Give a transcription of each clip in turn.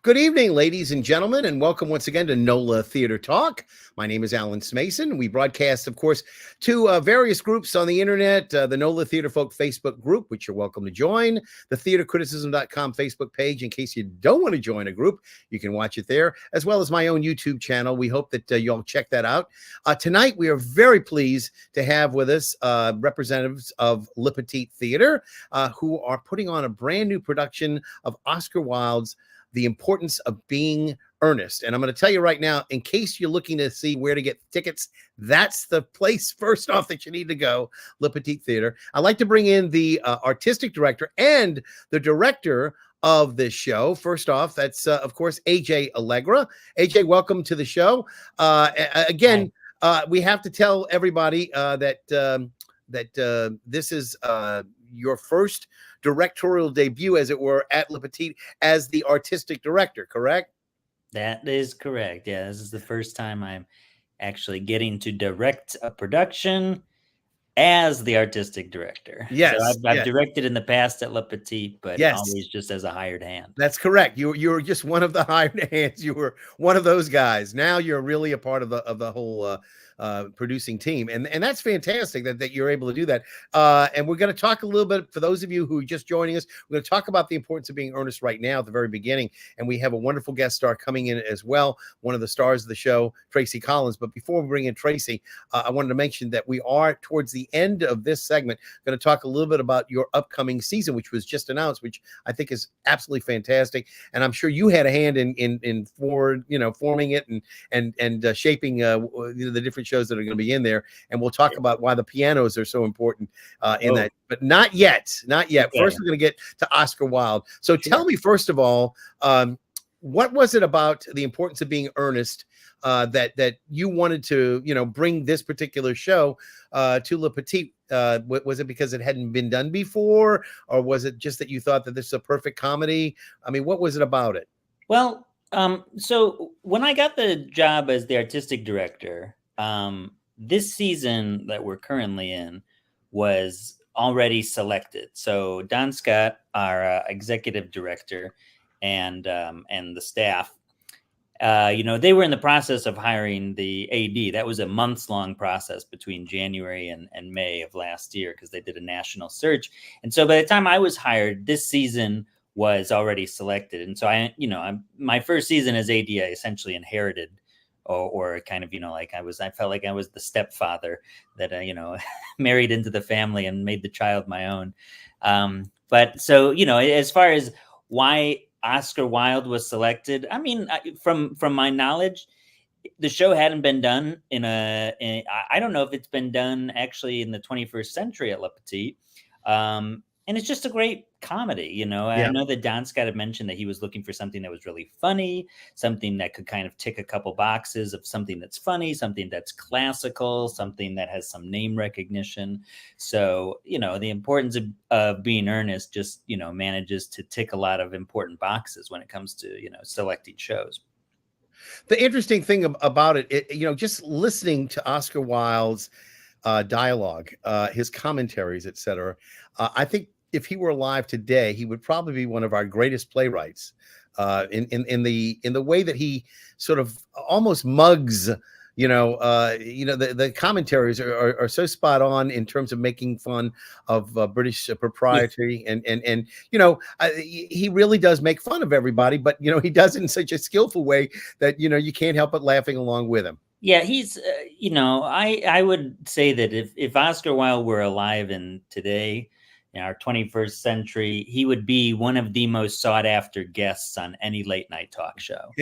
Good evening, ladies and gentlemen, and welcome once again to NOLA Theater Talk. My name is Alan Smason. We broadcast, of course, to various groups on the internet, the NOLA Theater Folk Facebook group, which you're welcome to join, the theatercriticism.com Facebook page. In case you don't want to join a group, you can watch it there, as well as my own YouTube channel. We hope that you'll check that out. Tonight, we are very pleased to have with us representatives of Petit Theater, who are putting on a brand new production of Oscar Wilde's The Importance of Being Earnest. And I'm going to tell you right now, in case you're looking to see where to get tickets, that's the place first off that you need to go, Petit Theater. I'd like to bring in the artistic director and the director of this show. First off, that's of course AJ Allegra. AJ, welcome to the show. Again, we have to tell everybody that this is your first directorial debut, as it were, at Le Petit as the artistic director, correct? That is correct. Yeah, this is the first time I'm actually getting to direct a production as the artistic director. Yes, so I've directed in the past at Le Petit, but yes, always just as a hired hand. That's correct. You were just one of the hired hands. You were one of those guys. Now you're really a part of the whole producing team, and that's fantastic that you're able to do that. And we're going to talk a little bit, for those of you who are just joining us, we're going to talk about the importance of being earnest right now at the very beginning, and we have a wonderful guest star coming in as well, one of the stars of the show, Tracey Collins. But before we bring in Tracey, I wanted to mention that we are towards the end of this segment going to talk a little bit about your upcoming season, which was just announced, which I think is absolutely fantastic, and I'm sure you had a hand in forming it and shaping the different shows that are going to be in there, and we'll talk about why the pianos are so important in that, but not yet. Okay. First, we're going to get to Oscar Wilde. So tell me, first of all, what was it about the importance of being earnest that you wanted to bring this particular show to Le Petit? Was it because it hadn't been done before, or was it just that you thought that this is a perfect comedy? I mean, what was it about it? Well, so when I got the job as the artistic director, this season that we're currently in was already selected. So Don Scott, our executive director, and the staff, they were in the process of hiring the AD. That was a months-long process between January and May of last year, because they did a national search. And so by the time I was hired, this season was already selected. And so my first season as AD, I essentially inherited, or kind of, I felt like I was the stepfather that, married into the family and made the child my own. But so, as far as why Oscar Wilde was selected, I mean, from my knowledge, the show hadn't been done I don't know if it's been done actually in the 21st century at Le Petit. And it's just a great comedy, I know that Don Scott had mentioned that he was looking for something that was really funny, something that could kind of tick a couple boxes of something that's funny, something that's classical, something that has some name recognition. So, the importance of being earnest just, manages to tick a lot of important boxes when it comes to, selecting shows. The interesting thing about it, just listening to Oscar Wilde's dialogue, his commentaries, etc. I think if he were alive today, he would probably be one of our greatest playwrights. In the way that he sort of almost mugs, the commentaries are so spot on in terms of making fun of British propriety, and he really does make fun of everybody, but he does it in such a skillful way that you can't help but laughing along with him. Yeah, he's, I would say that if Oscar Wilde were alive in today, in our 21st century, he would be one of the most sought after guests on any late night talk show,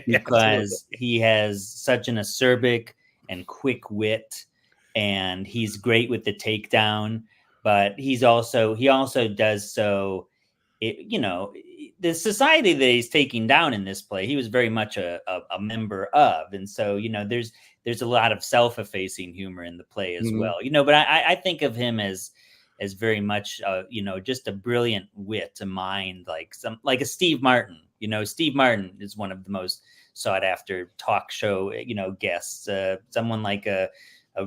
because he has such an acerbic and quick wit, and he's great with the takedown, but he also does so, the society that he's taking down in this play, he was very much a member of. And so, there's a lot of self-effacing humor in the play as well, but I think of him as very much, just a brilliant wit, a mind, like a Steve Martin. Steve Martin is one of the most sought after talk show, guests, someone like a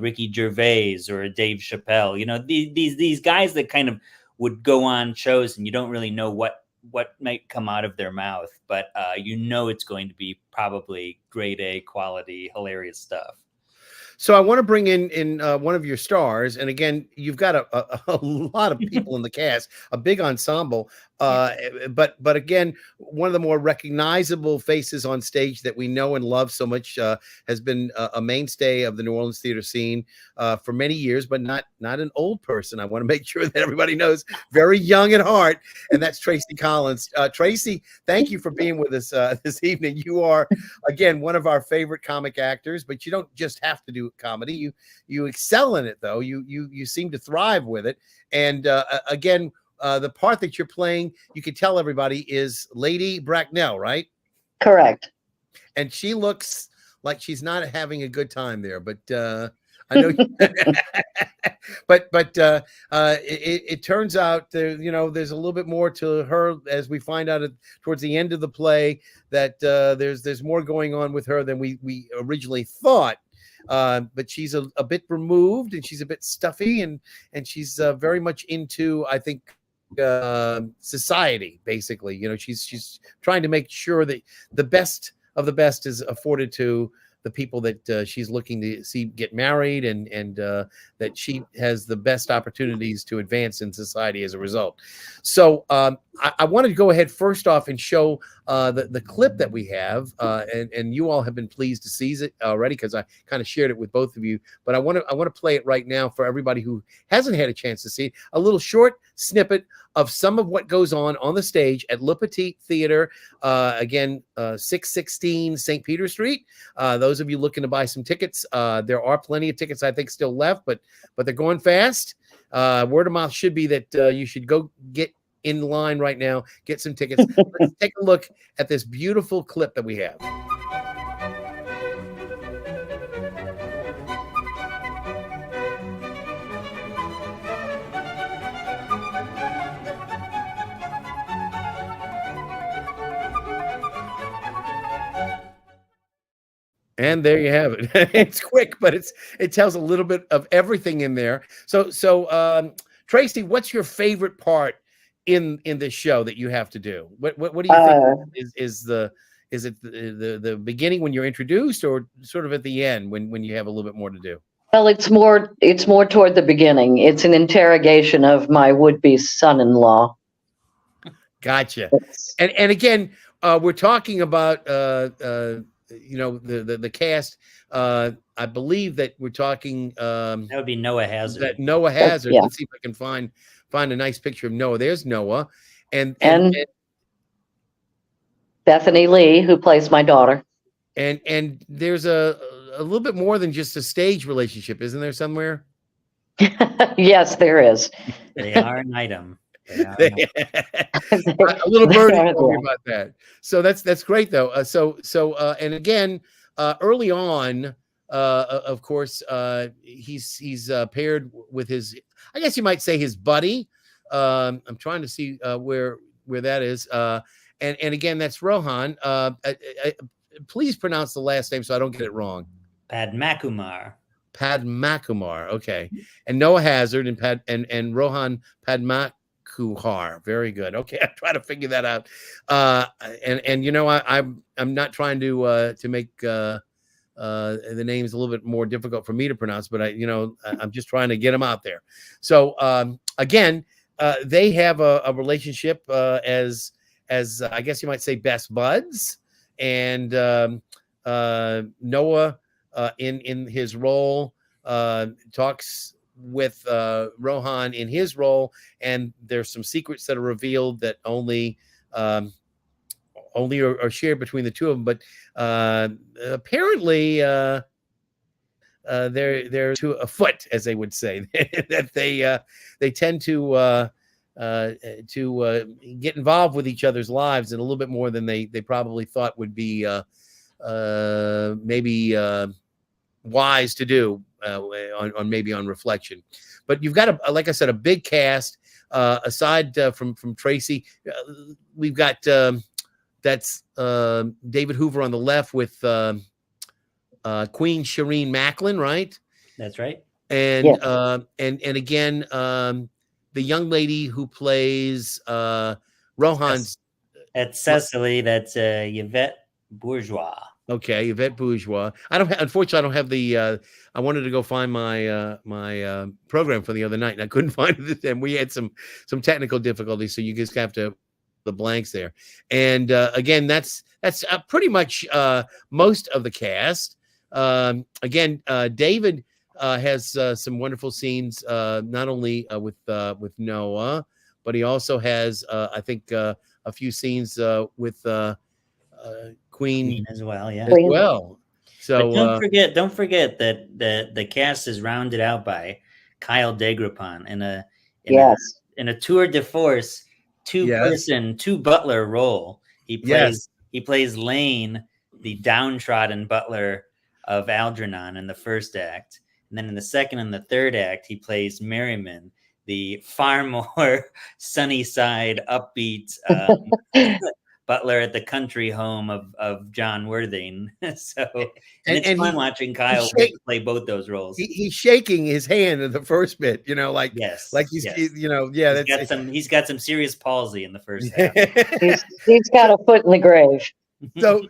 Ricky Gervais or a Dave Chappelle, these guys that kind of would go on shows and you don't really know what what might come out of their mouth, but you know it's going to be probably grade A quality, hilarious stuff. So I want to bring in one of your stars, and again, you've got a lot of people in the cast, a big ensemble. But again, one of the more recognizable faces on stage that we know and love so much has been a mainstay of the New Orleans theater scene for many years, but not an old person. I want to make sure that everybody knows, very young at heart, and that's Tracey Collins. Tracey, thank you for being with us this evening. You are, again, one of our favorite comic actors, but you don't just have to do comedy. You excel in it, though. You seem to thrive with it, and again. The part that you're playing, you can tell everybody, is Lady Bracknell, right? Correct. And she looks like she's not having a good time there, but I know. but it turns out there, there's a little bit more to her, as we find out towards the end of the play, that there's more going on with her than we originally thought. But she's a bit removed, and she's a bit stuffy, and she's very much into, I think, society, basically. She's trying to make sure that the best of the best is afforded to the people that she's looking to see get married, and that she has the best opportunities to advance in society as a result. So I wanted to go ahead first off and show the clip that we have, and you all have been pleased to see it already, because I kind of shared it with both of you. But I want to play it right now for everybody who hasn't had a chance to see it. A little short snippet of some of what goes on the stage at Le Petit Theater, again, 616 St. Peter Street. Those of you looking to buy some tickets, there are plenty of tickets, I think, still left, but they're going fast. Word of mouth should be that you should go get in line right now, get some tickets. Let's take a look at this beautiful clip that we have. And there you have it. It's quick, but it tells a little bit of everything in there. So Tracey, what's your favorite part in this show that you have to do? What do you think is it the beginning when you're introduced, or sort of at the end when you have a little bit more to do? Well, it's more toward the beginning. It's an interrogation of my would-be son-in-law. Gotcha. And again, we're talking about the cast. I believe that we're talking that would be Noah Hazard. That Noah Hazard. Yeah. Let's see if I can find a nice picture of Noah. There's Noah, and Bethany Lee, who plays my daughter. And there's a little bit more than just a stage relationship, isn't there somewhere? Yes, there is. They are an item. A little birdie told me about that. So that's great, though. And again, early on, of course, he's paired with his, I guess you might say, his buddy. I'm trying to see where that is. And again, that's Rohan. Please pronounce the last name so I don't get it wrong. Padmakumar. Okay. And Noah Hazard and Rohan Padmakumar. Very good. Okay, I try to figure that out. I'm not trying to make the names a little bit more difficult for me to pronounce, but I'm just trying to get them out there. So again, they have a relationship as I guess you might say best buds, and Noah in his role talks with Rohan in his role, and there's some secrets that are revealed that only are shared between the two of them. But apparently they're to a foot, as they would say, that they tend to get involved with each other's lives in a little bit more than they probably thought would be maybe wise to do on reflection. But you've got like I said, a big cast. Aside from Tracey, we've got that's David Hoover on the left with Queen Shireen Macklin, right? That's right. And yes. And again, the young lady who plays Rohan's. That's Cecily. That's Yvette Bourgeois. Okay, Yvette Bourgeois. Unfortunately, I don't have the. I wanted to go find my my program for the other night, and I couldn't find it. And we had some technical difficulties, so you just have to the blanks there. And again, that's pretty much most of the cast. Again, David has some wonderful scenes, not only with Noah, but he also has, I think, a few scenes with Queen as well. Yeah. As well. So but don't forget that the cast is rounded out by Kyle Degrapon in a tour de force two butler role. He plays Lane, the downtrodden butler of Algernon in the first act. And then in the second and the third act, he plays Merriman, the far more sunny side, upbeat butler at the country home of John Worthing. So it's fun watching Kyle play both those roles. He's shaking his hand in the first bit, like he's he's got some serious palsy in the first half. he's got a foot in the grave. So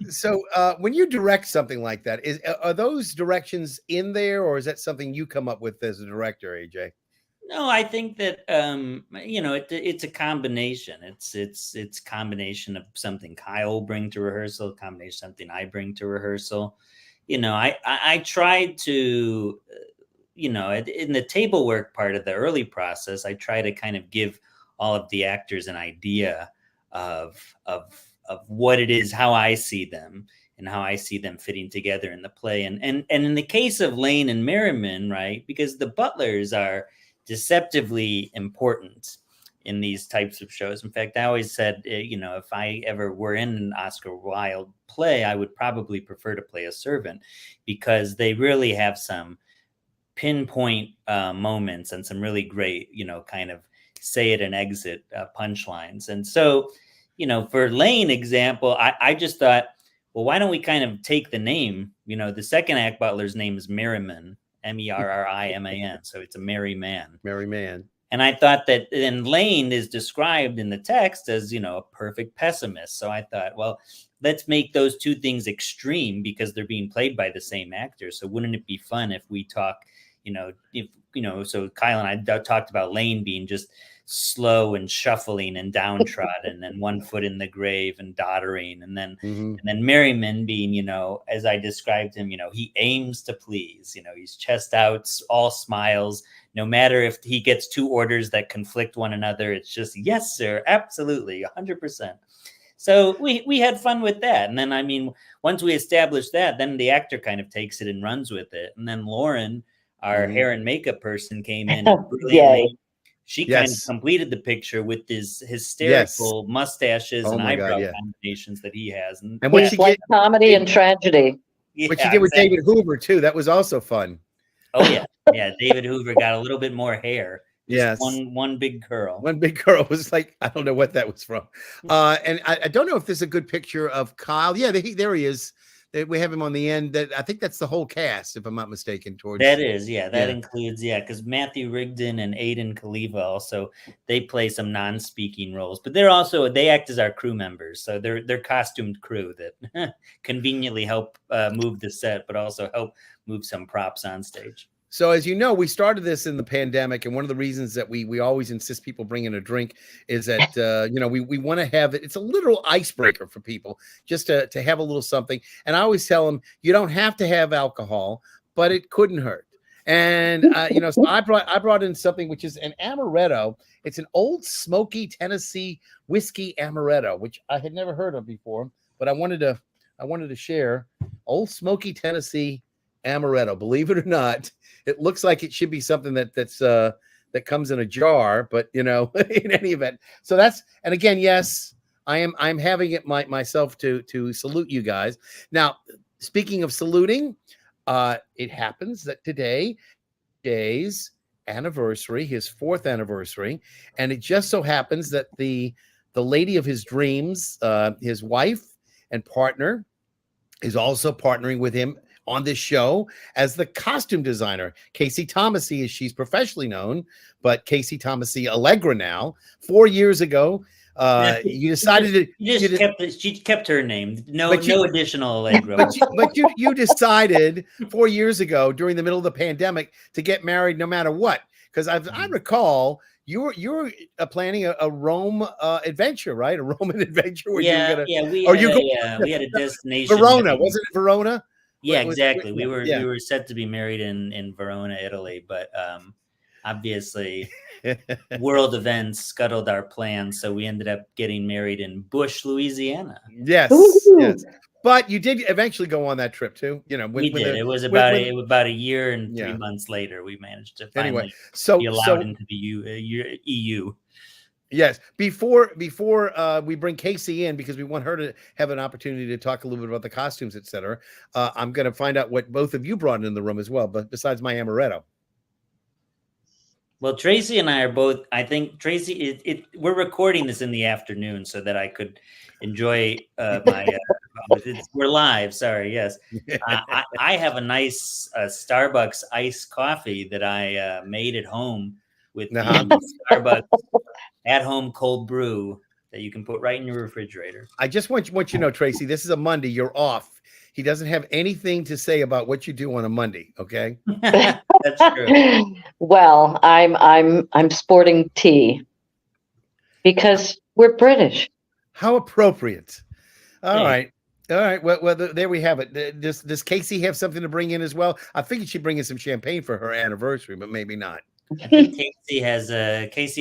when you direct something like that, are those directions in there, or is that something you come up with as a director, AJ? No, I think that it's a combination. It's combination of something Kyle bring to rehearsal, combination of something I bring to rehearsal. I tried to, in the table work part of the early process, I try to kind of give all of the actors an idea of what it is, how I see them, and how I see them fitting together in the play. And in the case of Lane and Merriman, right, because the butlers are deceptively important in these types of shows. In fact, I always said, if I ever were in an Oscar Wilde play, I would probably prefer to play a servant, because they really have some pinpoint moments and some really great, kind of say it and exit punchlines. And so, for Lane example, I just thought, well, why don't we kind of take the name, the second act butler's name is Merriman, Merriman. So it's a merry man. Merry man. And I thought that then Lane is described in the text as, a perfect pessimist. So I thought, well, let's make those two things extreme because they're being played by the same actor. So wouldn't it be fun if we talk, so Kyle and I talked about Lane being just slow and shuffling and downtrodden and one foot in the grave and doddering, and then Merriman being, as I described him, he aims to please, he's chest out, all smiles, no matter if he gets two orders that conflict one another, it's just yes sir, absolutely, 100%. So we had fun with that. And then once we established that, then the actor kind of takes it and runs with it. And then Lauren, our hair and makeup person, came in and brilliantly she kind of completed the picture with his hysterical mustaches and eyebrow combinations that he has. And what she did, comedy and tragedy. What she did with David Hoover too, that was also fun. Oh yeah. Yeah. David Hoover got a little bit more hair. Yes. One big curl. One big curl was like, I don't know what that was from. And I don't know if there's a good picture of Kyle. Yeah, there he is. We have him on the end. That I think that's the whole cast, if I'm not mistaken. That includes, because Matthew Rigdon and Aidan Kaliva also, they play some non-speaking roles, but they act as our crew members. So they're costumed crew that conveniently help move the set, but also help move some props on stage. So as you know, we started this in the pandemic, and one of the reasons that we always insist people bring in a drink is that we want to have it. It's a literal icebreaker for people just to have a little something. And I always tell them, you don't have to have alcohol, but it couldn't hurt. And so I brought in something which is an amaretto. It's an old smoky Tennessee whiskey amaretto, which I had never heard of before, but I wanted to share. Old smoky Tennessee amaretto. Believe it or not, it looks like it should be something that comes in a jar, but in any event. So and again, yes, I'm having it myself to salute you guys. Now, speaking of saluting, it happens that today's anniversary, his 4th anniversary, and it just so happens that the lady of his dreams, his wife and partner, is also partnering with him on this show as the costume designer. Kaci Thomassie, as she's professionally known, but Kaci Thomassie Allegra now. 4 years ago, You decided to. She kept her name. No additional Allegra. But you decided 4 years ago during the middle of the pandemic to get married no matter what. Because I recall you were planning a Rome adventure, right? A Roman adventure. Where we had a destination. Verona, wasn't it Verona? Yeah, exactly. We were set to be married in Verona, Italy, but obviously world events scuttled our plans, so we ended up getting married in Bush, Louisiana. Yes, yes. But you did eventually go on that trip too. We did. It was about a year and 3 months later we managed to finally be allowed into the EU. Yes. Before we bring Kaci in, because we want her to have an opportunity to talk a little bit about the costumes, etc. I'm going to find out what both of you brought in the room as well, but besides my amaretto. Well, Tracey and I are both. I think Tracey, we're recording this in the afternoon so that I could enjoy my. We're live. Sorry. Yes, I have a nice Starbucks iced coffee that I made at home with Starbucks at-home cold brew that you can put right in your refrigerator. I just want you to know, Tracey, this is a Monday. You're off. He doesn't have anything to say about what you do on a Monday. Okay. That's true. Well, I'm sporting tea because we're British. How appropriate. All right. Well, there we have it. Does Kaci have something to bring in as well? I figured she'd bring in some champagne for her anniversary, but maybe not. I think Kaci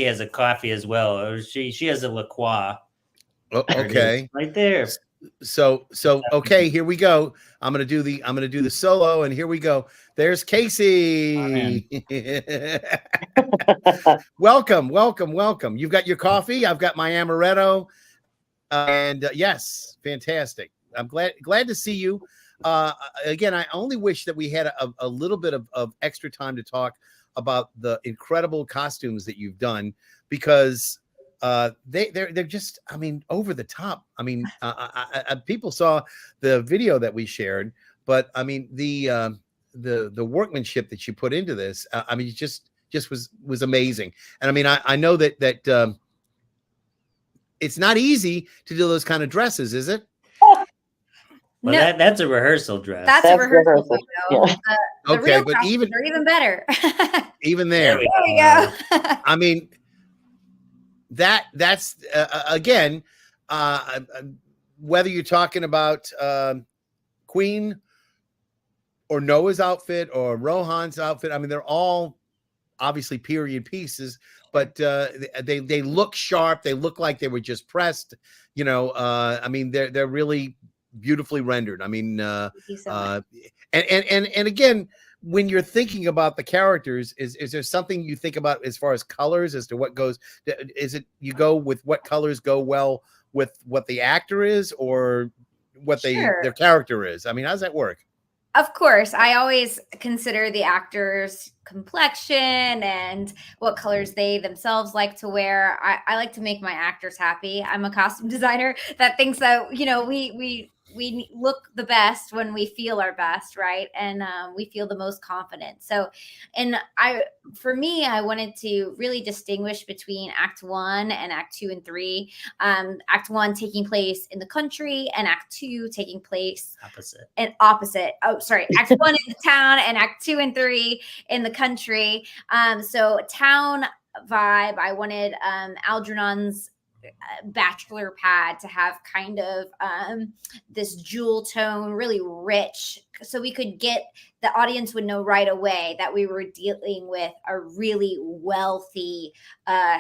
has a coffee as well. Or she has a La Croix. Oh, okay. Right there. So okay, here we go. I'm gonna do the solo, and here we go. There's Kaci. Welcome. You've got your coffee. I've got my amaretto, and yes, fantastic. I'm glad to see you. Again, I only wish that we had a little bit of extra time to talk about the incredible costumes that you've done, because they're just, I mean, over the top. I mean, people saw the video that we shared, but I mean, the workmanship that you put into this, I mean, it just was amazing. And I mean, I know that it's not easy to do those kind of dresses, is it? Well, no. That's a rehearsal dress. That's a rehearsal. Yeah. Okay, but they're even better. Even there. There we go. I mean, that's again, whether you're talking about Queen or Noah's outfit or Rohan's outfit, I mean, they're all obviously period pieces, but they look sharp. They look like they were just pressed. I mean, they're really beautifully rendered. I mean, and again, when you're thinking about the characters, is there something you think about as far as colors, as to what goes? Is it you go with what colors go well with what the actor is, or what their character is? I mean, how does that work? Of course, I always consider the actor's complexion and what colors they themselves like to wear. I like to make my actors happy. I'm a costume designer that thinks that, we look the best when we feel our best, right? And we feel the most confident. So, for me, I wanted to really distinguish between Act 1 and Act 2 and 3. Act 1 taking place in the country, and Act 2 taking place opposite. Oh, sorry. Act 1 in the town, and Act 2 and 3 in the country. So town vibe. I wanted Algernon's bachelor pad to have kind of this jewel tone, really rich, so we could get the audience would know right away that we were dealing with a really wealthy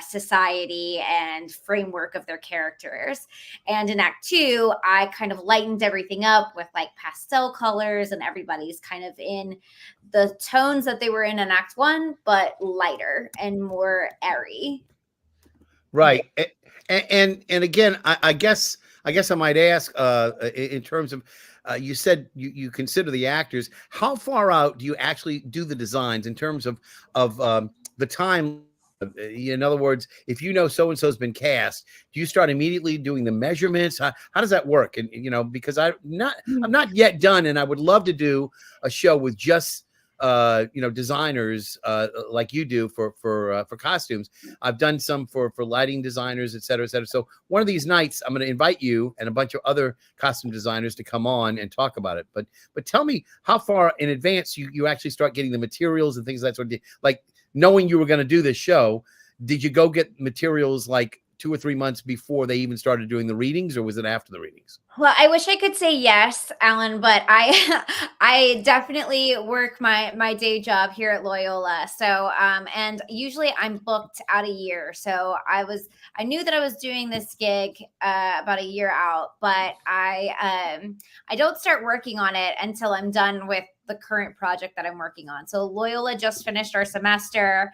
society and framework of their characters. And in Act 2, I kind of lightened everything up with like pastel colors, and everybody's kind of in the tones that they were in Act 1, but lighter and more airy. Right. And again, I guess I might ask, in terms of, you said you consider the actors. How far out do you actually do the designs in terms of the time? In other words, if so-and-so's been cast, do you start immediately doing the measurements? How does that work? And because I'm not yet done, and I would love to do a show with just designers like you do for costumes. I've done some for lighting designers, et cetera, et cetera. So one of these nights, I'm going to invite you and a bunch of other costume designers to come on and talk about it. But tell me how far in advance you actually start getting the materials and things of that sort of, like knowing you were going to do this show. Did you go get materials like 2 or 3 months before they even started doing the readings, or was it after the readings? Well, I wish I could say yes, Alan, but I definitely work my day job here at Loyola. So and usually I'm booked out a year. So I knew that I was doing this gig about a year out, but I don't start working on it until I'm done with the current project that I'm working on. So Loyola just finished our semester.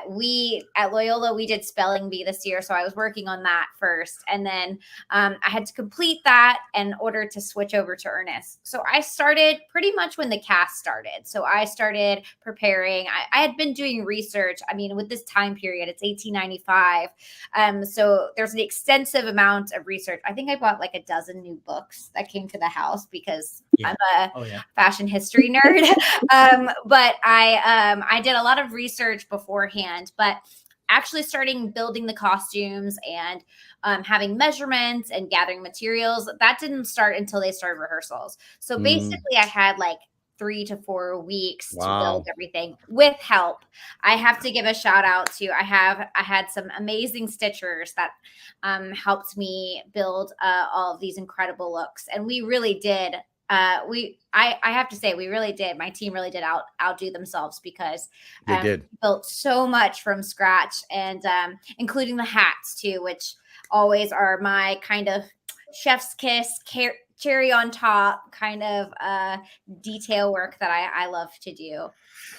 We at Loyola, we did spelling bee this year. So I was working on that first. And then I had to complete that in order to switch over to Earnest. So I started pretty much when the cast started. So I started preparing. I had been doing research. I mean, with this time period, it's 1895. So there's an extensive amount of research. I think I bought like a dozen new books that came to the house because I'm a fashion history nerd. But I did a lot of research beforehand, but actually starting building the costumes and having measurements and gathering materials, that didn't start until they started rehearsals. So basically I had like 3 to 4 weeks to build everything with help. I have to give a shout out to, I had some amazing stitchers that helped me build all of these incredible looks. And we really did. I have to say, we really did. My team really did outdo themselves because they did built so much from scratch, and including the hats too, which always are my kind of chef's kiss, cherry on top kind of detail work that I love to do.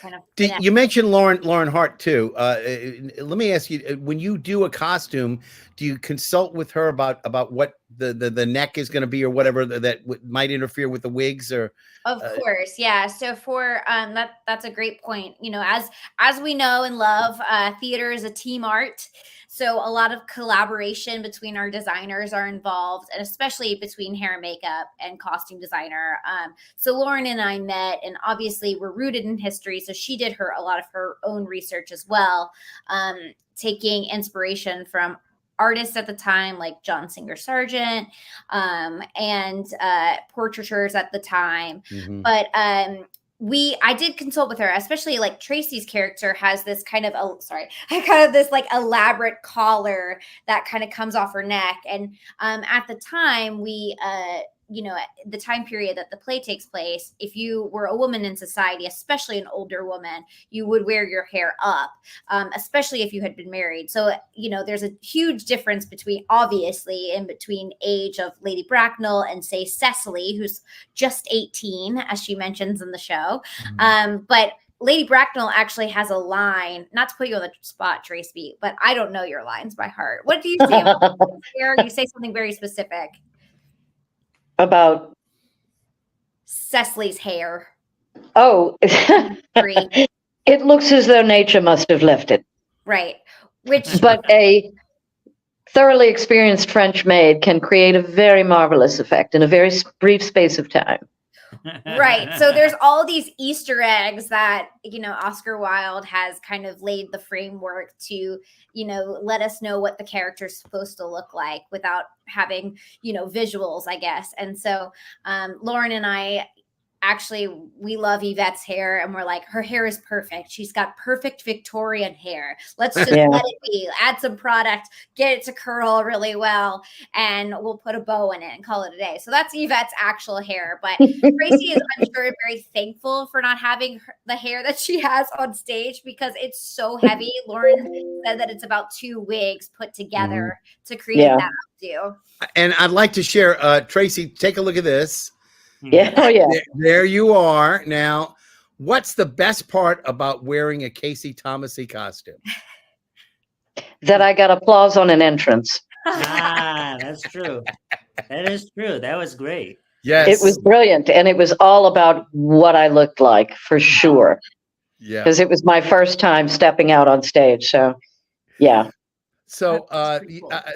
Kind of. You mentioned Lauren Hart too. Let me ask you: when you do a costume, do you consult with her about what the neck is going to be, or whatever that might interfere with the wigs? Or of course, yeah. So for that's a great point. You know, as we know and love, theater is a team art. So a lot of collaboration between our designers are involved, and especially between hair and makeup and costume designer. So Lauren and I met, and obviously we're rooted in history. So she did a lot of her own research as well, taking inspiration from artists at the time like John Singer Sargent and portraitures at the time. But I did consult with her, especially like Tracey's character has this kind of, this like elaborate collar that kind of comes off her neck. And at the time the time period that the play takes place, if you were a woman in society, especially an older woman, you would wear your hair up, especially if you had been married. So, there's a huge difference between age of Lady Bracknell and say Cecily, who's just 18, as she mentions in the show. But Lady Bracknell actually has a line, not to put you on the spot, Tracey, but I don't know your lines by heart. What do you say about hair? You say something very specific. About Cecily's hair. Oh, it looks as though nature must have left it. Right. But a thoroughly experienced French maid can create a very marvelous effect in a very brief space of time. Right. So there's all these Easter eggs that, Oscar Wilde has kind of laid the framework to, let us know what the character's supposed to look like without having, visuals, I guess. And so Lauren and I, actually, we love Yvette's hair, and we're like, her hair is perfect. She's got perfect Victorian hair. Let's just let it be. Add some product, get it to curl really well, and we'll put a bow in it and call it a day. So that's Yvette's actual hair. But Tracey is, I'm sure, very thankful for not having the hair that she has on stage because it's so heavy. Lauren said that it's about 2 wigs put together to create that outdo. And I'd like to share, Tracey, take a look at this. Yeah. Oh, yeah. There you are. Now, what's the best part about wearing a Kaci Thomassie costume? That I got applause on an entrance. That's true. That is true. That was great. Yes. It was brilliant. And it was all about what I looked like, for sure. Yeah. Because it was my first time stepping out on stage. So, yeah. So,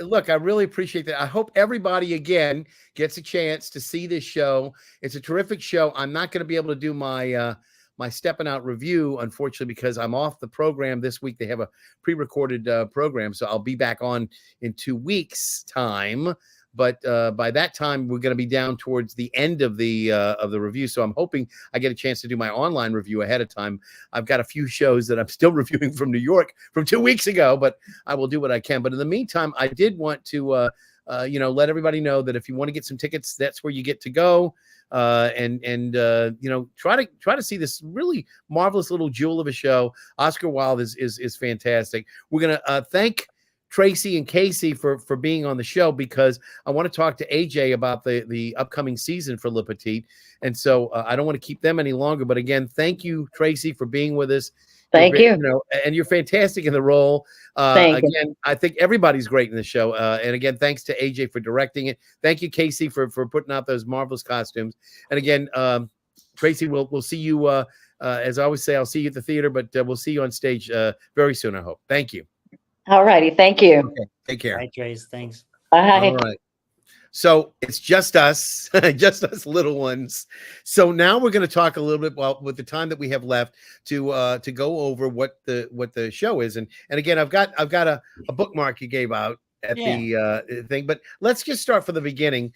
look, I really appreciate that. I hope everybody, again, gets a chance to see this show. It's a terrific show. I'm not going to be able to do my my stepping out review, unfortunately, because I'm off the program this week. They have a pre-recorded program, so I'll be back on in 2 weeks' time. But by that time, we're going to be down towards the end of the review. So I'm hoping I get a chance to do my online review ahead of time. I've got a few shows that I'm still reviewing from New York from 2 weeks ago, but I will do what I can. But in the meantime, I did want to let everybody know that if you want to get some tickets, that's where you get to go. And try to see this really marvelous little jewel of a show. Oscar Wilde is fantastic. We're gonna thank Tracey and Kaci for being on the show, because I want to talk to AJ about the upcoming season for Le Petit. And so I don't want to keep them any longer. But again, thank you, Tracey, for being with us. Thank you. And you're fantastic in the role. Thank you. I think everybody's great in the show. And again, thanks to AJ for directing it. Thank you, Kaci, for putting out those marvelous costumes. And again, Tracey, we'll see you. As I always say, I'll see you at the theater, but we'll see you on stage very soon, I hope. Thank you. All righty. Thank you. Okay, take care. Bye, Trace. Thanks. Bye. All right. So it's just us, just us little ones. So now we're going to talk a little bit, well, with the time that we have left, to go over what the show is. And again, I've got a bookmark you gave out at the thing, but let's just start from the beginning.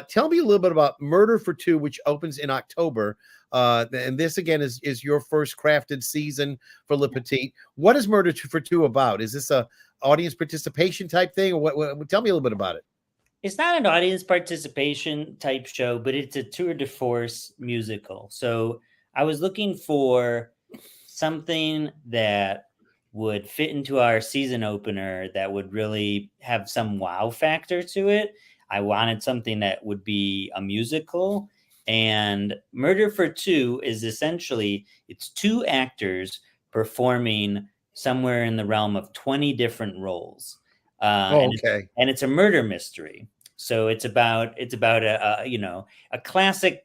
Tell me a little bit about Murder for Two, which opens in October. And this again is your first crafted season for Le Petit. What is Murder for Two about? Is this a audience participation type thing, or what? Tell me a little bit about it. It's not an audience participation type show, but it's a tour de force musical. So I was looking for something that would fit into our season opener that would really have some wow factor to it. I wanted something that would be a musical. And Murder for Two is essentially, it's two actors performing somewhere in the realm of 20 different roles. And it's a murder mystery. So it's about a classic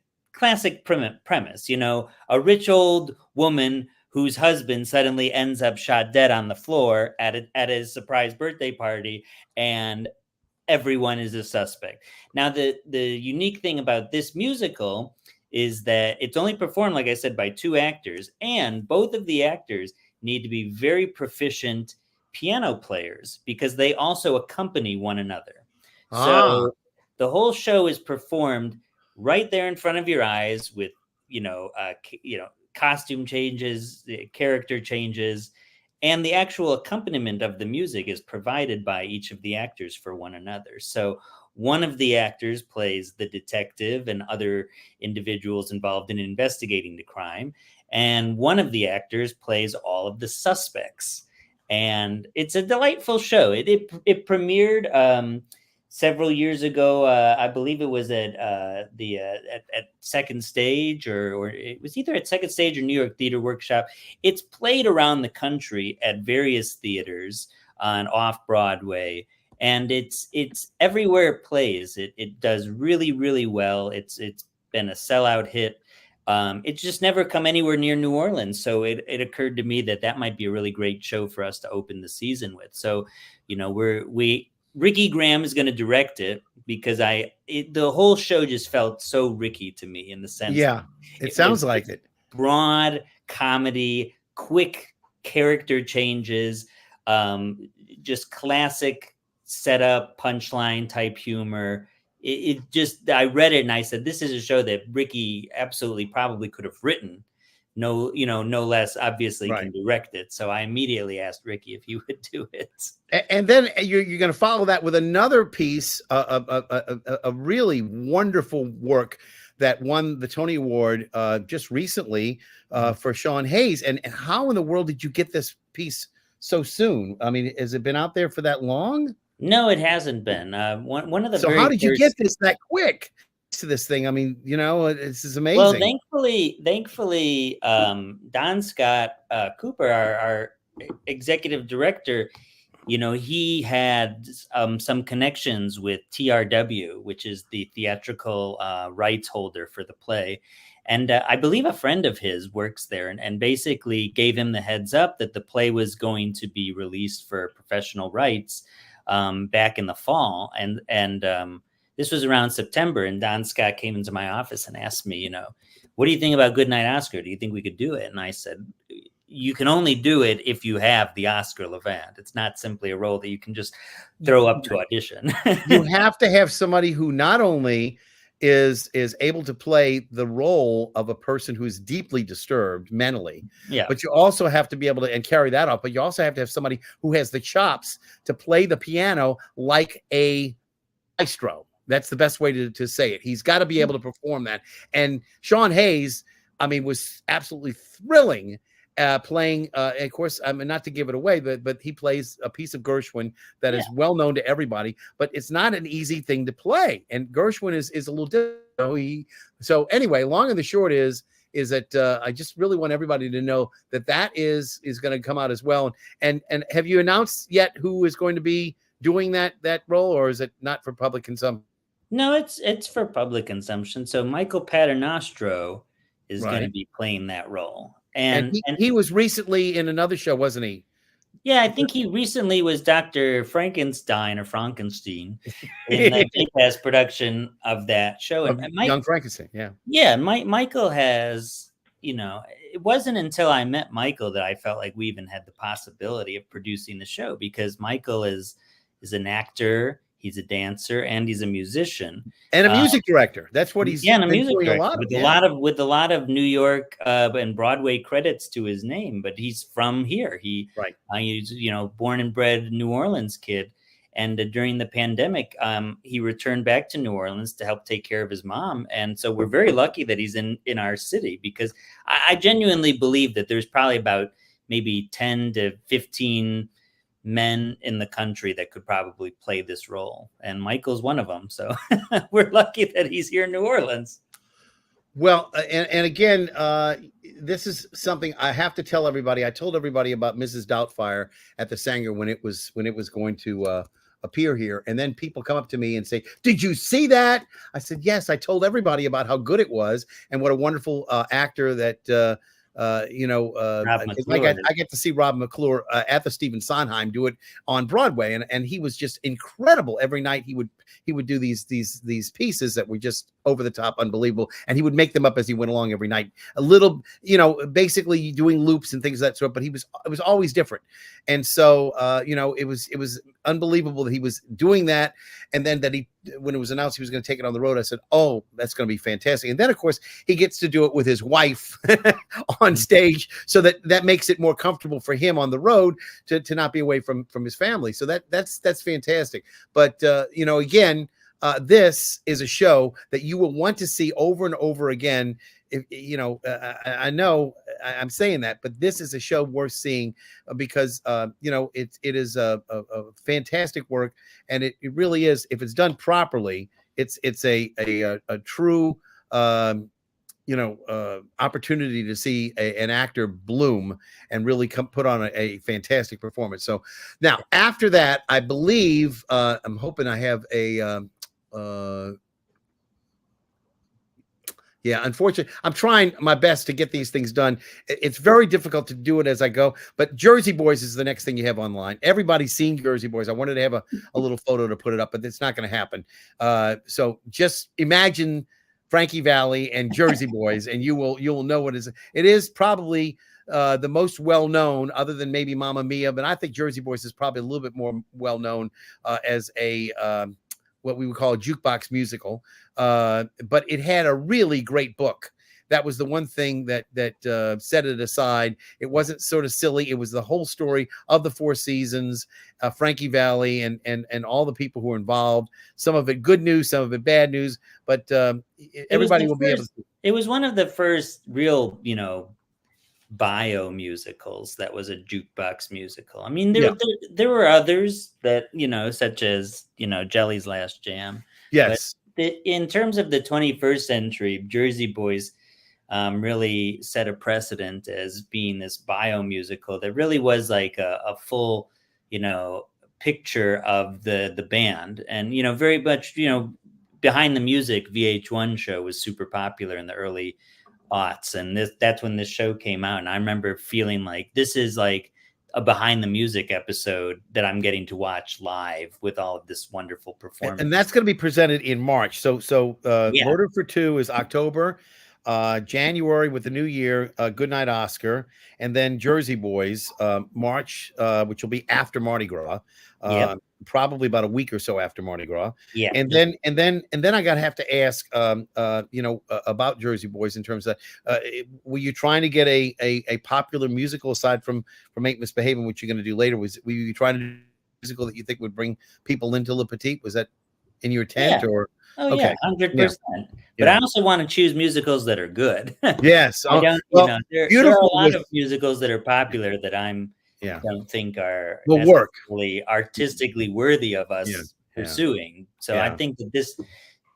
premise, a rich old woman whose husband suddenly ends up shot dead on the floor at his surprise birthday party, and everyone is a suspect. Now, the unique thing about this musical is that it's only performed, like I said, by two actors, and both of the actors need to be very proficient piano players because they also accompany one another. So the whole show is performed right there in front of your eyes with, costume changes, character changes, and the actual accompaniment of the music is provided by each of the actors for one another. So one of the actors plays the detective and other individuals involved in investigating the crime, and one of the actors plays all of the suspects. And it's a delightful show. It premiered several years ago. I believe it was at Second Stage, or it was either at Second Stage or New York Theater Workshop. It's played around the country at various theaters on off Broadway, and it's everywhere it plays. It does really, really well. It's been a sellout hit. It's just never come anywhere near New Orleans. So it occurred to me that might be a really great show for us to open the season with. So, Ricky Graham is going to direct it because the whole show just felt so Ricky to me in the sense. Yeah, it sounds like it. Broad comedy, quick character changes, just classic setup, punchline type humor. I read it and I said, this is a show that Ricky absolutely probably could have written. No less obviously can direct it. So I immediately asked Ricky if he would do it. And then you're going to follow that with another piece, a really wonderful work that won the Tony Award just recently for Sean Hayes. And how in the world did you get this piece so soon? I mean, has it been out there for that long? No, it hasn't been. One of the. So how did you get this that quick to this thing? I mean, this is amazing. Well, thankfully, Don Scott Cooper, our executive director, he had some connections with TRW, which is the theatrical rights holder for the play. And I believe a friend of his works there and basically gave him the heads up that the play was going to be released for professional rights back in the fall. And this was around September, and Don Scott came into my office and asked me, what do you think about Goodnight Oscar? Do you think we could do it? And I said, you can only do it if you have the Oscar Levant. It's not simply a role that you can just throw up to audition. You have to have somebody who not only is able to play the role of a person who's deeply disturbed mentally, but you also have to be able to and carry that off. But you also have to have somebody who has the chops to play the piano like a maestro. That's the best way to say it. He's got to be able to perform that. And Sean Hayes, I mean, was absolutely thrilling playing. Of course, I mean, not to give it away, but he plays a piece of Gershwin that is well known to everybody. But it's not an easy thing to play, and Gershwin is a little different. So anyway, long and the short is that I just really want everybody to know that is going to come out as well. And have you announced yet who is going to be doing that role, or is it not for public consumption? No, it's for public consumption. So Michael Paternostro is going to be playing that role. And he was recently in another show, wasn't he? Yeah, I think he recently was Dr. Frankenstein or Frankenstein in the big-ass production of that show. And Young Frankenstein, yeah. Yeah, Michael has, it wasn't until I met Michael that I felt like we even had the possibility of producing the show, because Michael is an actor, he's a dancer, and he's a musician and a music director. That's what he's a music director with a lot of New York and Broadway credits to his name. But he's from here. He's born and bred New Orleans kid. And during the pandemic, he returned back to New Orleans to help take care of his mom. And so we're very lucky that he's in our city, because I genuinely believe that there's probably about maybe 10 to 15 men in the country that could probably play this role, and Michael's one of them. So we're lucky that he's here in New Orleans. Well, and again, this is something I have to tell everybody. I told everybody about Mrs. Doubtfire at the Sanger when it was going to appear here, and then people come up to me and say, "Did you see that?" I said, "Yes." I told everybody about how good it was and what a wonderful actor that. I get to see Rob McClure at the Stephen Sondheim do it on Broadway, and he was just incredible. Every night he would do these pieces that were just over the top, unbelievable, and he would make them up as he went along every night. A little, basically doing loops and things of that sort. But it was always different, and so it was unbelievable that he was doing that. And then when it was announced he was going to take it on the road, I said, "Oh, that's going to be fantastic." And then of course he gets to do it with his wife on stage, so that makes it more comfortable for him on the road to not be away from his family. So that's fantastic. But again, this is a show that you will want to see over and over again. I know I'm saying that, but this is a show worth seeing because it is a fantastic work, and it really is. If it's done properly, it's a true opportunity to see an actor bloom and really put on a fantastic performance. So now after that, I believe I'm hoping I have unfortunately, I'm trying my best to get these things done. It's very difficult to do it as I go, but Jersey Boys is the next thing you have online. Everybody's seen Jersey Boys. I wanted to have a little photo to put it up, but it's not going to happen. So just imagine Frankie Valli and Jersey Boys, and you'll know what it is probably the most well-known, other than maybe Mamma Mia, but I think Jersey Boys is probably a little bit more well-known as a what we would call a jukebox musical. But it had a really great book. That was the one thing that set it aside. It wasn't sort of silly. It was the whole story of the Four Seasons, Frankie Valli, and all the people who were involved. Some of it good news, some of it bad news. But everybody will be able to. It was one of the first real, bio musicals that was a jukebox musical. I mean, there were others that, such as, Jelly's Last Jam. Yes. But in terms of the 21st century, Jersey Boys really set a precedent as being this bio musical that really was like a full, picture of the band. And, very much, behind the music, VH1 show was super popular in the early aughts, and that's when this show came out. And I remember feeling like this is like a behind the music episode that I'm getting to watch live with all of this wonderful performance. And that's going to be presented in March. So Yeah. Murder for Two is October, January with the new year, Goodnight Oscar, and then Jersey Boys, March, which will be after Mardi Gras. Yep. Probably about a week or so after Mardi Gras. Yeah. And then I gotta have to ask about Jersey Boys in terms of were you trying to get a popular musical aside from Ain't Misbehaving, which you're gonna do later? Were you trying to do a musical that you think would bring people into Le Petit? Was that in your tent or yeah, 100%. But I also want to choose musicals that are good. Yes. I don't, there are a lot of musicals that are popular that don't think are necessarily artistically worthy of us pursuing. So I think that this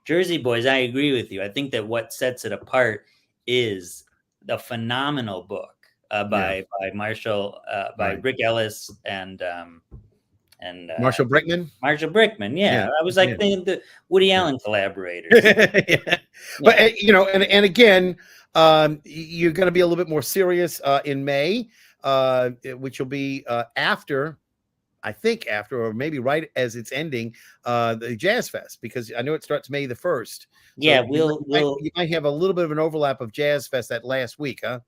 Jersey Boys, I agree with you. I think that what sets it apart is the phenomenal book by Marshall, by Rick Ellis and Marshall Brickman. Yeah. I was like the Woody Allen collaborators. But and again, you're going to be a little bit more serious in May, which will be after or maybe right as it's ending the Jazz Fest, because I know it starts May the 1st. Yeah, so you might have a little bit of an overlap of Jazz Fest that last week, huh?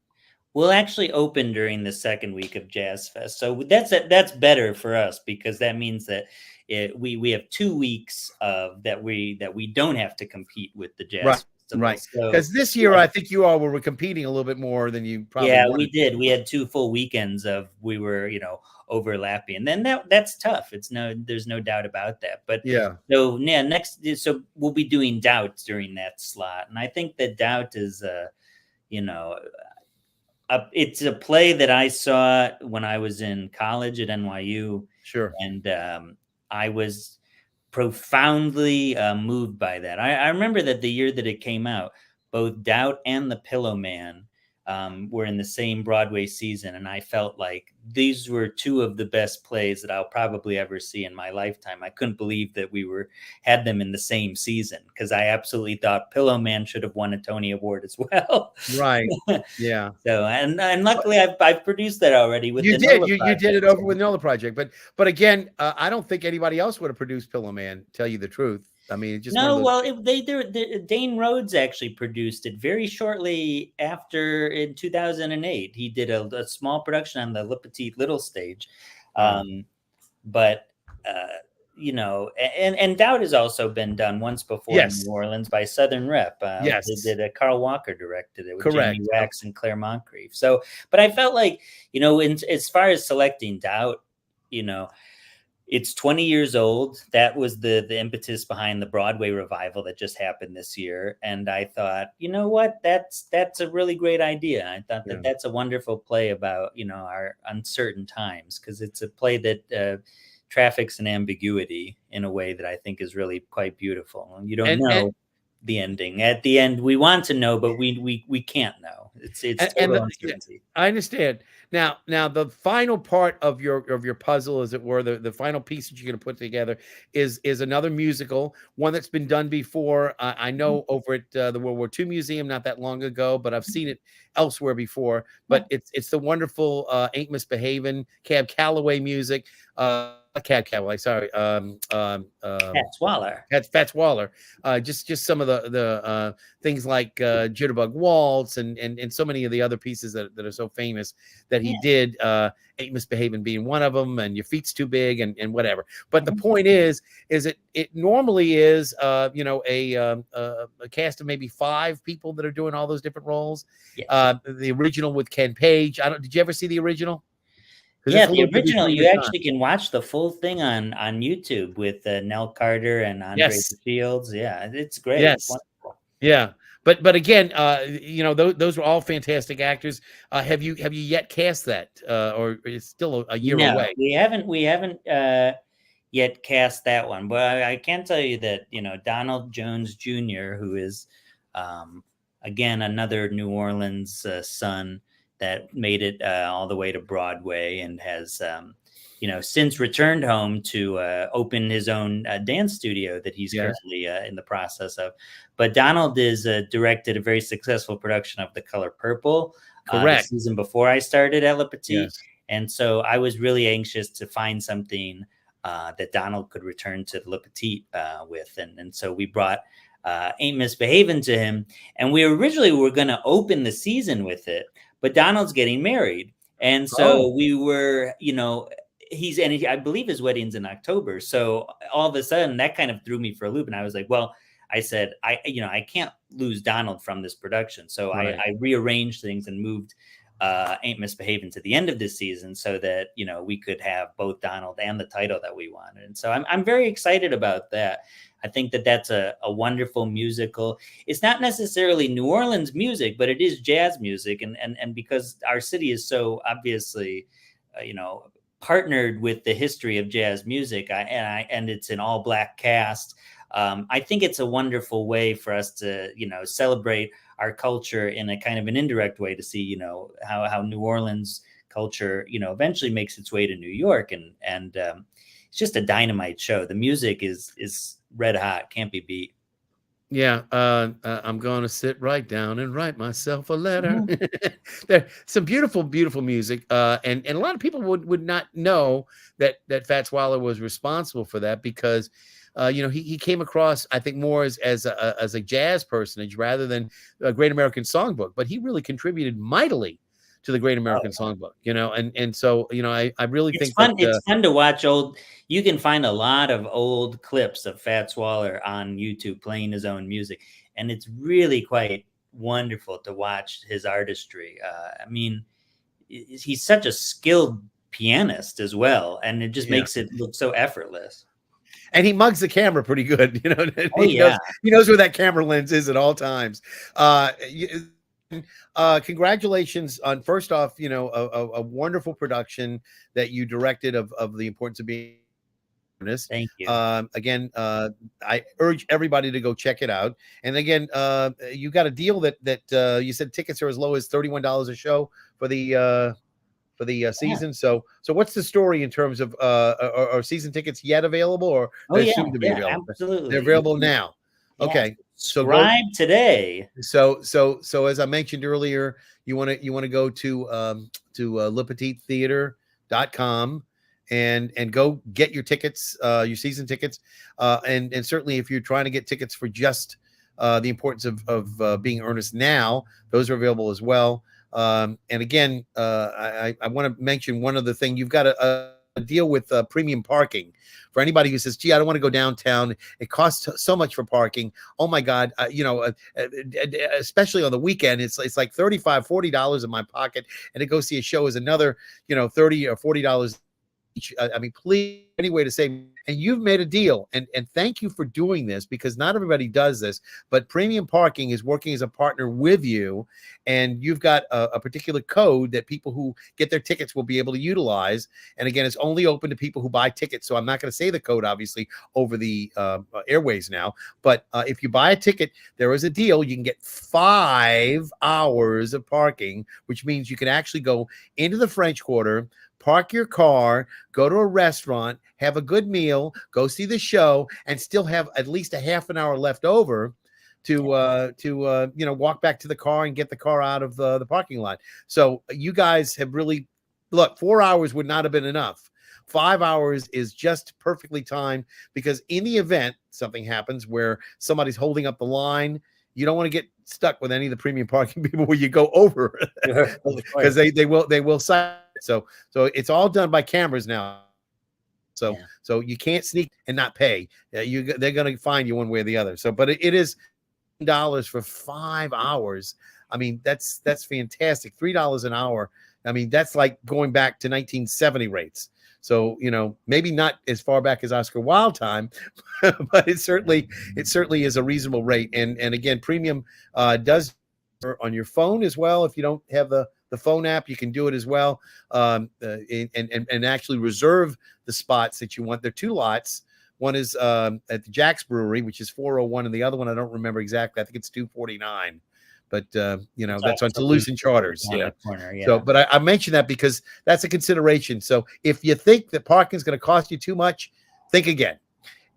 We'll actually open during the second week of Jazz Fest, so that's better for us, because that means that we have 2 weeks of that we don't have to compete with the Jazz Festival. Right, because this year I think you all were competing a little bit more than you probably. Yeah, we did. We had 2 full weekends of we were overlapping, and then that's tough. There's no doubt about that. But so we'll be doing Doubt during that slot, and I think that Doubt is it's a play that I saw when I was in college at NYU. Sure. And I was profoundly moved by that. I remember that the year that it came out, both Doubt and The Pillow Man were in the same Broadway season. And I felt like these were 2 of the best plays that I'll probably ever see in my lifetime. I couldn't believe that we had them in the same season, because I absolutely thought Pillow Man should have won a Tony Award as well. Right. Yeah. So, and luckily I've produced that already with you did it over with NOLA Project, but again, I don't think anybody else would have produced Pillow Man, tell you the truth. I mean, it just Dane Rhodes actually produced it very shortly after in 2008. He did a small production on the Le Petit Little stage, but and Doubt has also been done once before in New Orleans by Southern Rep. They did Carl Walker directed it with Jamie Wax and Claire Moncrief. So, but I felt like as far as selecting Doubt, it's 20 years old. That was the impetus behind the Broadway revival that just happened this year. And I thought, you know what, that's a really great idea. I thought that's a wonderful play about, our uncertain times, because it's a play that traffics an ambiguity in a way that I think is really quite beautiful. And you don't know the ending. At the end, we want to know, but we can't know. It's total uncertainty. I understand. Now the final part of your puzzle, as it were, the final piece that you're going to put together is another musical, one that's been done before. I know over at the World War II Museum not that long ago, but I've seen it elsewhere before. But it's the wonderful Ain't Misbehaving, Cab Calloway music. Cab Calloway, sorry. Fats Waller. Fats Waller. Just some of the things like Jitterbug Waltz and so many of the other pieces that are so famous that he did. Ain't Misbehaving being one of them, and Your Feet's Too Big and whatever. But the point is it normally is a cast of maybe 5 people that are doing all those different roles. The original with Ken Page. Did you ever see the original? Yeah, the original, you actually can watch the full thing on YouTube with Nell Carter and Andre Shields. Yeah, it's great. Yes. It's wonderful. Yeah. But again, those were all fantastic actors. Have you yet cast that, or it's still a year away? We haven't yet cast that one. But I can tell you that Donald Jones Jr., who is again another New Orleans son that made it all the way to Broadway and has since returned home to open his own dance studio that he's currently in the process of. But Donald is directed a very successful production of The Color Purple. Correct. The season before I started at Le Petit. And so I was really anxious to find something that Donald could return to Le Petit with. And so we brought Ain't Misbehavin' to him. And we originally were going to open the season with it, but Donald's getting married. And so we were, I believe his wedding's in October. So all of a sudden that kind of threw me for a loop. And I was like, well, I said, I can't lose Donald from this production. So I rearranged things and moved Ain't Misbehavin' to the end of this season so that, we could have both Donald and the title that we wanted. And so I'm very excited about that. I think that that's a wonderful musical. It's not necessarily New Orleans music, but it is jazz music. And because our city is so obviously, partnered with the history of jazz music, and it's an all Black cast. I think it's a wonderful way for us to, celebrate our culture in a kind of an indirect way to see, how New Orleans culture, eventually makes its way to New York. And it's just a dynamite show. The music is red hot, can't be beat. Yeah, I'm going to sit right down and write myself a letter. There's some beautiful, beautiful music. And a lot of people would not know that Fats Waller was responsible for that because he came across, I think, more as a jazz personage rather than a Great American Songbook, but he really contributed mightily to the Great American Songbook, and so, I really think it's fun to watch you can find a lot of old clips of Fats Waller on YouTube playing his own music. And it's really quite wonderful to watch his artistry. He's such a skilled pianist as well. And it just makes it look so effortless. And he mugs the camera pretty good, He knows where that camera lens is at all times. Congratulations on, first off, a wonderful production that you directed of The Importance of Being Earnest. Thank you. Again, I urge everybody to go check it out. And again, you got a deal that you said tickets are as low as $31 a show for the season. So what's the story in terms of are season tickets yet available, or soon to be available? Absolutely, they're available now. Yeah. Okay, subscribe today. So as I mentioned earlier, you want to go to LePetitTheater.com and go get your tickets, your season tickets, and certainly if you're trying to get tickets for just The Importance of Being Earnest now, those are available as well. And again, I want to mention one other thing. You've got a deal with premium parking for anybody who says, gee, I don't want to go downtown. It costs so much for parking. Oh my God. Especially on the weekend, it's like $35, $40 in my pocket. And to go see a show is another, $30 or $40 each. Please, any way to save. And you've made a deal, and thank you for doing this, because not everybody does this, but Premium Parking is working as a partner with you, and you've got a particular code that people who get their tickets will be able to utilize. And again, it's only open to people who buy tickets, so I'm not going to say the code obviously over the airways now, but if you buy a ticket, there is a deal. You can get 5 hours of parking, which means you can actually go into the French Quarter, park your car, go to a restaurant, have a good meal, go see the show, and still have at least a half an hour left over to walk back to the car and get the car out of the parking lot. So you guys have really, look, 4 hours would not have been enough. 5 hours is just perfectly timed, because in the event something happens where somebody's holding up the line, you don't want to get stuck with any of the premium parking people where you go over, because they will cite. So it's all done by cameras now. So you can't sneak and not pay. They're going to find you one way or the other. So, but it is $10 for 5 hours. That's fantastic. $3 an hour. That's like going back to 1970 rates. So, maybe not as far back as Oscar Wilde time, but it certainly is a reasonable rate. And again, Premium does on your phone as well. If you don't have the phone app, you can do it as well, and actually reserve the spots that you want. There are 2 lots. One is at the Jack's Brewery, which is 401, and the other one I don't remember exactly. I think it's 249. But that's on Toulouse and Charters. Yeah. Corner, yeah. So, but I mention that because that's a consideration. So if you think that parking is going to cost you too much, think again.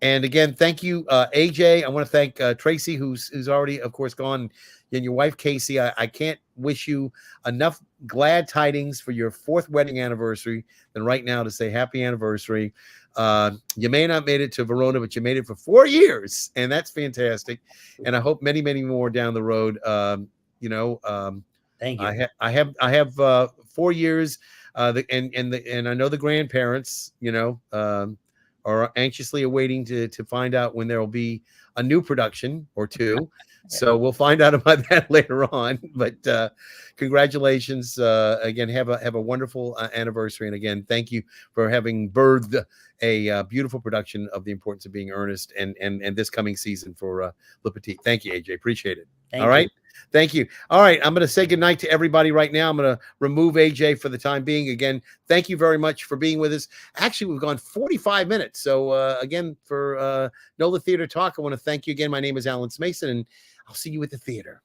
And again, thank you, AJ. I want to thank Tracey, who's already, of course, gone, and your wife Kaci. I can't wish you enough glad tidings for your 4th wedding anniversary than right now to say happy anniversary. You may not made it to Verona, but you made it for 4 years, and that's fantastic. And I hope many, many more down the road. Thank you. I have 4 years, and I know the grandparents, are anxiously awaiting to find out when there will be a new production or 2. So we'll find out about that later on. But congratulations again. Have a wonderful anniversary, and again, thank you for having birthed a beautiful production of The Importance of Being Earnest, and this coming season for Le Petit. Thank you, AJ. Appreciate it. Thank All right. you. Thank you. All right. I'm going to say goodnight to everybody right now. I'm going to remove AJ for the time being. Again, thank you very much for being with us. Actually, we've gone 45 minutes. So again, for NOLA Theater Talk, I want to thank you again. My name is Alan Smason, and I'll see you at the theater.